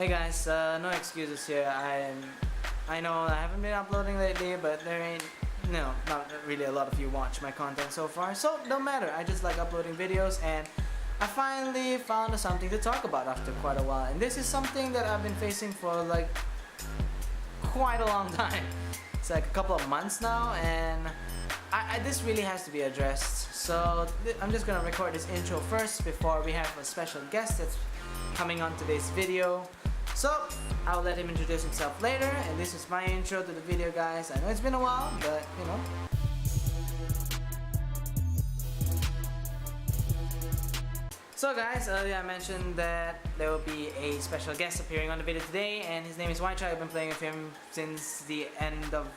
Hey guys, no excuses here. I know I haven't been uploading lately, but there ain't not really a lot of you watch my content so far, so don't matter. I just like uploading videos, and I finally found something to talk about after quite a while. And this is something that I've been facing for like quite a long time. It's like a couple of months now, and this really has to be addressed. So I'm just gonna record this intro first before we have a special guest that's coming on today's video. So I'll let him introduce himself later, and this is my intro to the video, guys. I know it's been a while, but you know. So guys, earlier I mentioned that there will be a special guest appearing on the video today, and his name is ft.Kalazakan. I've been playing with him since the end of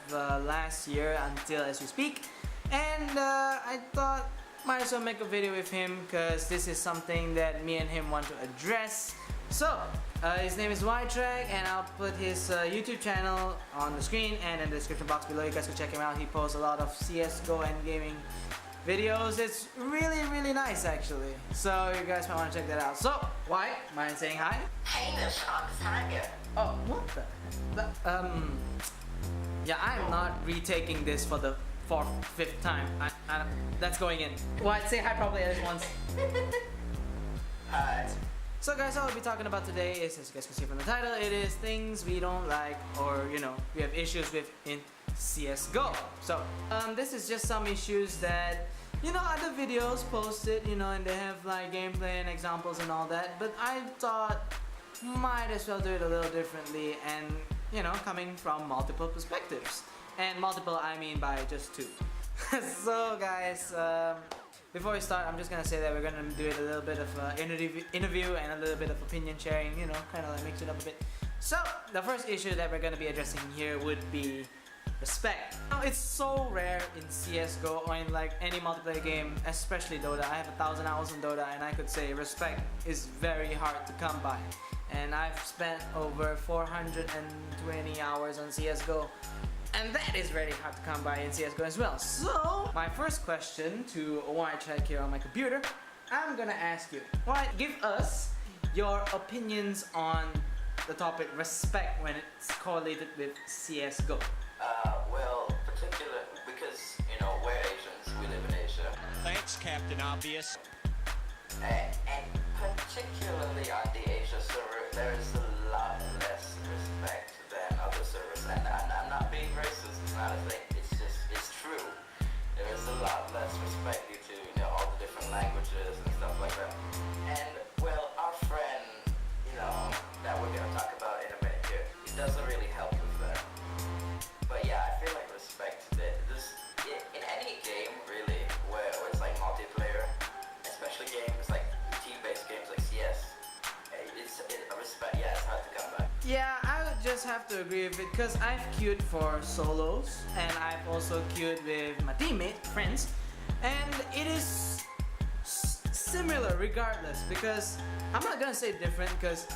last year until as we speak, and I thought might as well make a video with him because this is something that me and him want to address. So his name is ft.Kalazakan, and I'll put his YouTube channel on the screen and in the description box below. You guys can check him out. He posts a lot of CSGO and gaming videos. It's really nice actually, so you guys might want to check that out. So White, mind saying hi? Hey, Miss Tiger. Oh, what the? Yeah, I'm not retaking this for the 4th, 5th time. That's going in. White, say hi probably at least once. Hi. So guys, all we'll be talking about today is, as you guys can see from the title, it is things we don't like, or you know, we have issues with in CSGO. So this is just some issues that, you know, other videos posted, you know, and they have like gameplay and examples and all that, but I thought might as well do it a little differently, and you know, coming from multiple perspectives. And multiple I mean by just 2. So guys, before we start, I'm just gonna say that we're gonna do it a little bit of interview and a little bit of opinion sharing, you know, kind of like mix it up a bit. So the first issue that we're gonna be addressing here would be respect. Now, it's so rare in CSGO or in like any multiplayer game, especially Dota. I have 1,000 hours in Dota, and I could say respect is very hard to come by. And I've spent over 420 hours on CSGO, and that is very hard to come by in CSGO as well. So my first question to ft.Kalazakan here on my computer, I'm gonna ask you, give us your opinions on the topic respect when it's correlated with CSGO. Well, particularly because, you know, we're Asians, we live in Asia. Thanks, Captain Obvious. And particularly on the Asia server, there is a lot less respect than other servers. And I'm not being racist, it's not a thing, it's true. There is a lot less respect due to, you know, all the different languages and stuff like that. And, well, our friend, you know, that we're gonna talk about in a minute here, it doesn't really help with that. But yeah, I feel like respect in any game really where it's like multiplayer, especially games like team-based games like CS, respect, yeah, it's hard to come by. Yeah, I would just have to agree with it because I've queued for solos, and I've also queued with my teammates, friends, and it is similar regardless, because I'm not gonna say different because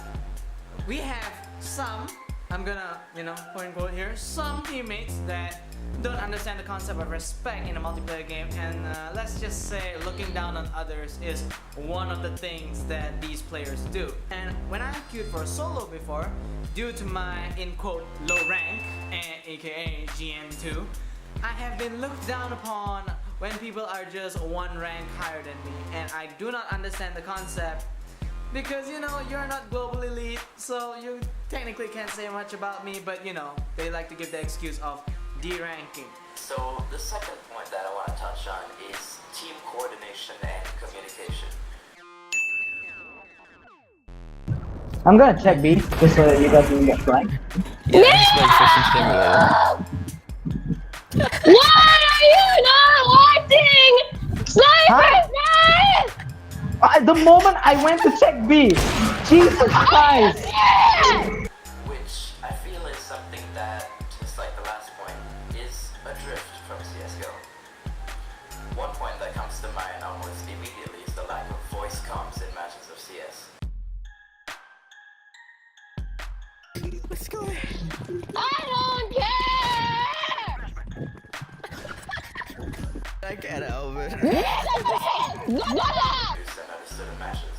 we have some, I'm gonna, you know, quote unquote here, some teammates that don't understand the concept of respect in a multiplayer game, and let's just say looking down on others is one of the things that these players do. And when I queued for a solo before, due to my in quote low rank, aka GN2, I have been looked down upon when people are just one rank higher than me, and I do not understand the concept. Because, you know, you're not global elite, so you technically can't say much about me, but you know, they like to give the excuse of deranking. So the second point that I want to touch on is team coordination and communication. I'm gonna check B just so you guys can get flagged. Yeah, it's like Fishing Simulator. Why are you not watching? Sniper Knife! The moment I went to check B, Jesus Christ! Which I feel is something that, just like the last point, is a drift from CSGO. One point that comes to mind almost immediately is the lack of voice comms in matches of CS. Let's go. I don't care! I can't help it. And understood in matches.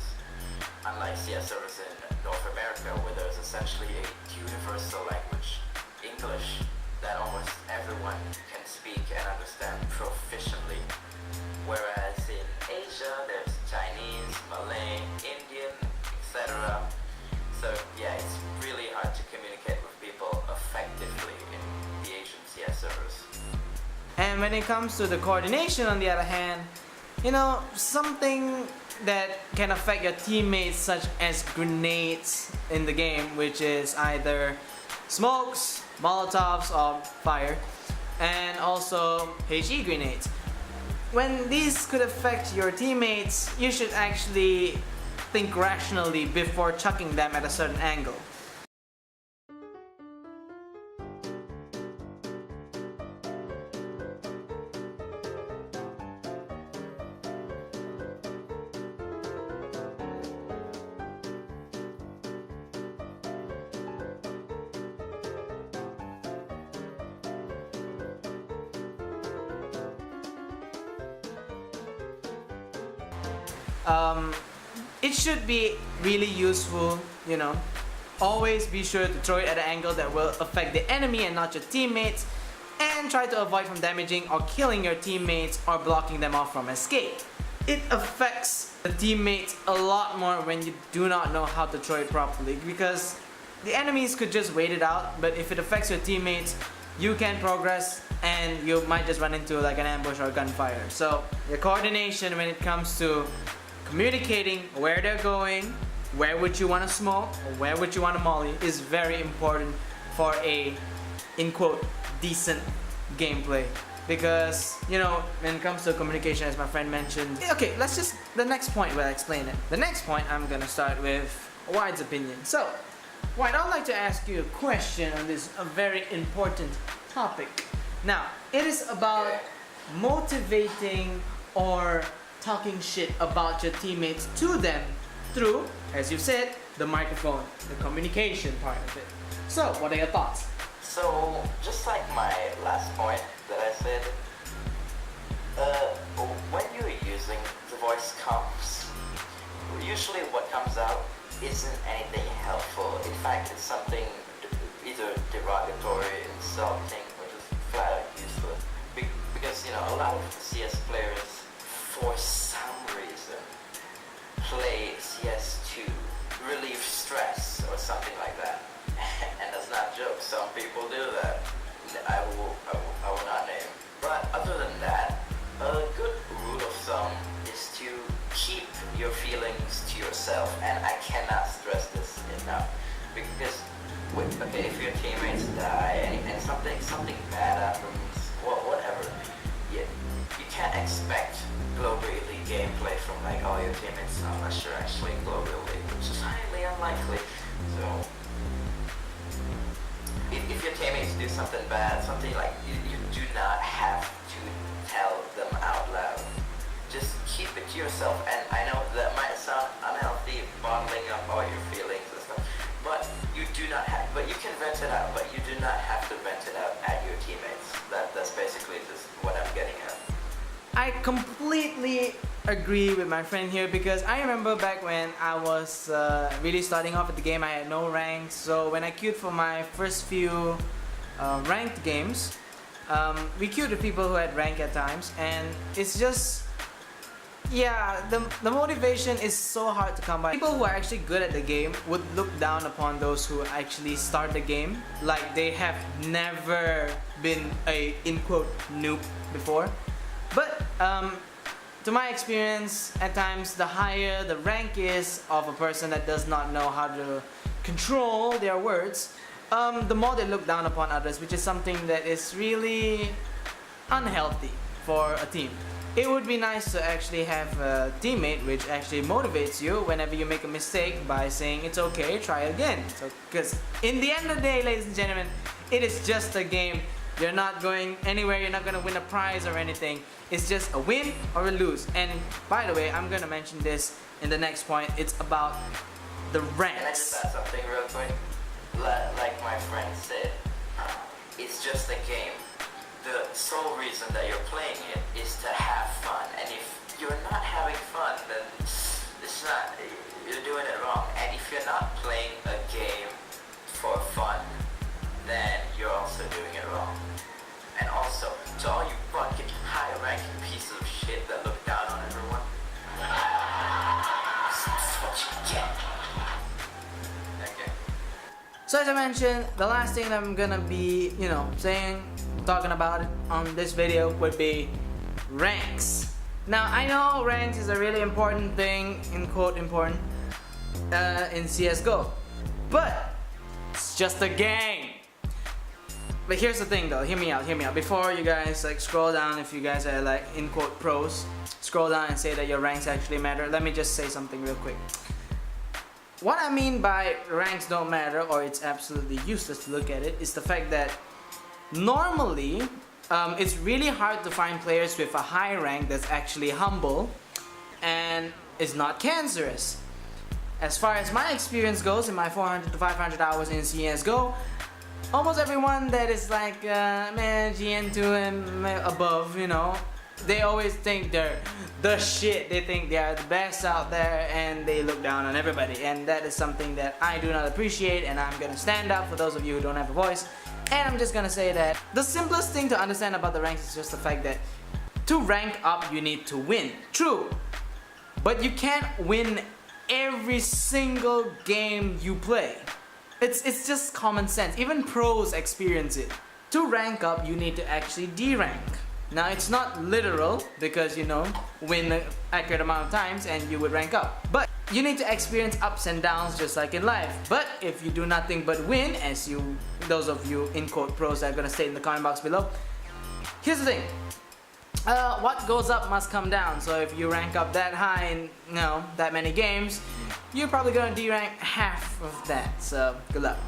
Unlike CS servers in North America, where there's a essentially a universal language, English, that almost everyone can speak and understand proficiently. Whereas in Asia, there's Chinese, Malay, Indian, etc. So yeah, it's really hard to communicate with people effectively in the Asian CS servers. And when it comes to the coordination, on the other hand, something that can affect your teammates, such as grenades in the game, which is either smokes, molotovs, or fire, and also HE grenades. When these could affect your teammates, you should actually think rationally before chucking them at a certain angle. It should be really useful, Always be sure to throw it at an angle that will affect the enemy and not your teammates, and try to avoid from damaging or killing your teammates or blocking them off from escape. It affects the teammates a lot more when you do not know how to throw it properly, because the enemies could just wait it out, but if it affects your teammates, you can progress and you might just run into like an ambush or a gunfire. So your coordination when it comes to communicating where they're going, where would you want to smoke, or where would you want to molly, is very important for a, in quote, decent gameplay. Because, when it comes to communication, as my friend mentioned, okay, the next point will explain it. The next point, I'm gonna start with White's opinion. So, White, I'd like to ask you a question on this very important topic. Now, it is about motivating or talking shit about your teammates to them through, as you said, the microphone, the communication part of it. So, what are your thoughts? So, just like my last point that I said, when you're using the voice comms, usually what comes out isn't anything helpful. In fact, it's something either derogatory, insulting, or just flat out useless. Because, a lot of CS players, for some reason, play CS to relieve stress or something like that. And that's not a joke, some people do that. I will not name. But other than that, a good rule of thumb is to keep your feelings to yourself, and I cannot stress this enough. Because if your teammates die and something bad happens, whatever, you can't expect global elite gameplay from your teammates unless you're actually global elite, which is highly unlikely. So if your teammates do something bad, something like you do not have to tell them out loud. Just keep it to yourself. And I know that might sound unhealthy, bottling up all your feelings and stuff, but you can vent it out, but you do not have to vent it out at your teammates. That's basically just what I'm getting at. I completely agree with my friend here, because I remember back when I was really starting off at the game, I had no ranks. So when I queued for my first few ranked games, we queued with people who had rank at times, and it's just, the motivation is so hard to come by. People who are actually good at the game would look down upon those who actually start the game like they have never been a, in quote, noob before. But to my experience, at times the higher the rank is of a person that does not know how to control their words, the more they look down upon others, which is something that is really unhealthy for a team. It would be nice to actually have a teammate which actually motivates you whenever you make a mistake by saying it's okay, try again. So, because in the end of the day, ladies and gentlemen, it is just a game. You're not going anywhere, you're not going to win a prize or anything. It's just a win or a lose. And by the way, I'm going to mention this in the next point. It's about the ranks. Can I just add something real quick? Like my friend said, it's just a game. The sole reason that you're playing it is to have fun. And if you're not having fun, then you're doing it wrong. And if you're not playing a game So as I mentioned, the last thing that I'm gonna be, talking about it on this video would be ranks. Now I know ranks is a really important thing, in quote important, in CSGO, but it's just a game. But here's the thing though, hear me out. Before you guys scroll down, if you guys are in quote pros, scroll down and say that your ranks actually matter, let me just say something real quick. What I mean by ranks don't matter, or it's absolutely useless to look at it, is the fact that normally it's really hard to find players with a high rank that's actually humble and is not cancerous. As far as my experience goes, in my 400 to 500 hours in CSGO, almost everyone that is man, GN2 and above, they always think they're the shit. They think they are the best out there and they look down on everybody. And that is something that I do not appreciate, and I'm gonna stand up for those of you who don't have a voice. And I'm just gonna say that the simplest thing to understand about the ranks is just the fact that to rank up you need to win. True. But you can't win every single game you play. It's just common sense. Even pros experience it. To rank up you need to actually de-rank. Now it's not literal because win an accurate amount of times and you would rank up. But you need to experience ups and downs just like in life. But if you do nothing but win, as those of you in quote pros are gonna state in the comment box below, here's the thing. What goes up must come down. So if you rank up that high in that many games, you're probably gonna de-rank half of that. So good luck.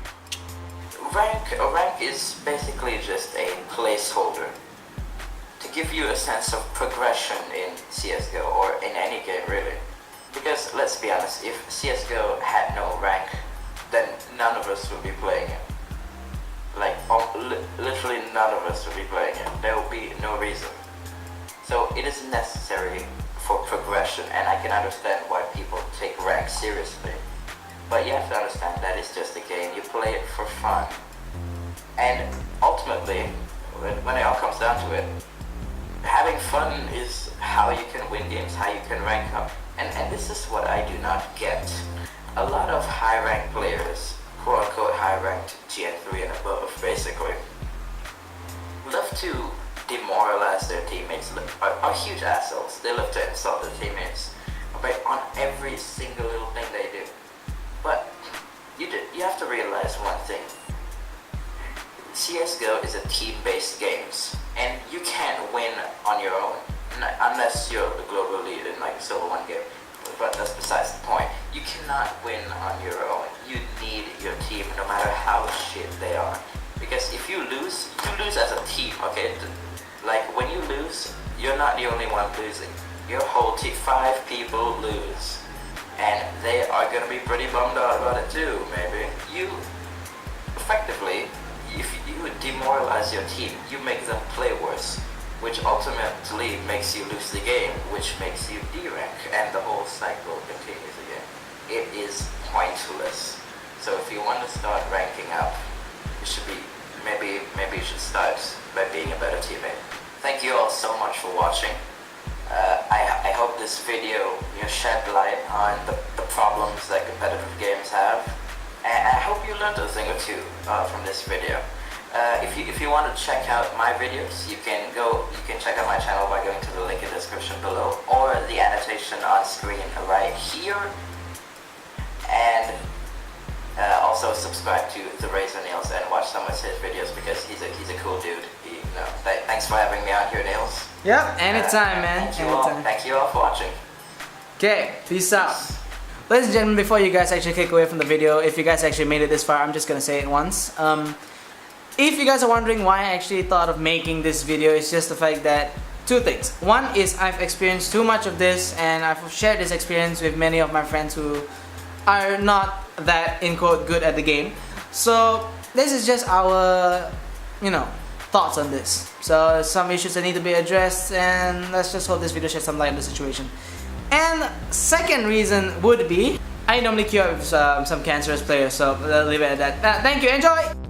A rank is basically just a placeholder to give you a sense of progression in CSGO, or in any game really. Because let's be honest, if CSGO had no rank, then none of us would be playing it. Literally none of us would be playing it. There would be no reason. So it is necessary for progression, and I can understand why people take rank seriously. But you have to understand that it's just a game. You play it for fun. And ultimately, when it all comes down to it, having fun is how you can win games, how you can rank up. And this is what I do not get. A lot of high rank players, quote unquote high ranked GN3 and above basically, love to demoralize their teammates, are huge assholes. They love to insult their teammates on every single little thing they do. But you have to realize one thing. CSGO is a team-based game, and you can't win on your own unless you're the global lead in a solo 1 game. But that's besides the point. You cannot win on your own. You need your team, no matter how shit they are. Because if you lose as a team. Okay, when you lose, you're not the only one losing. Your whole team, 5 people lose, and they are gonna be pretty bummed out about it too. Maybe you effectively. If you demoralize your team, you make them play worse, which ultimately makes you lose the game, which makes you de-rank, and the whole cycle continues again. It is pointless. So if you want to start ranking up, you should be maybe you should start by being a better teammate. Thank you all so much for watching. I hope this video shed light on the problems that competitive games have. And I hope you learned a thing or two from this video. If you want to check out my videos, you can check out my channel by going to the link in the description below, or the annotation on screen right here. And also subscribe to the Razor Nails and watch some of his videos because he's a cool dude. Thanks for having me out here, Nails. Yep, anytime, man. Thank you all for watching. Okay, peace out. Ladies and gentlemen, before you guys actually click away from the video, if you guys actually made it this far, I'm just gonna say it once. If you guys are wondering why I actually thought of making this video, it's just the fact that 2 things. One is I've experienced too much of this, and I've shared this experience with many of my friends who are not that, in quote, good at the game. So this is just our, thoughts on this. So some issues that need to be addressed, and let's just hope this video sheds some light on the situation. And second reason would be, I normally queue up with some cancerous players, so I'll leave it at that. Thank you, enjoy!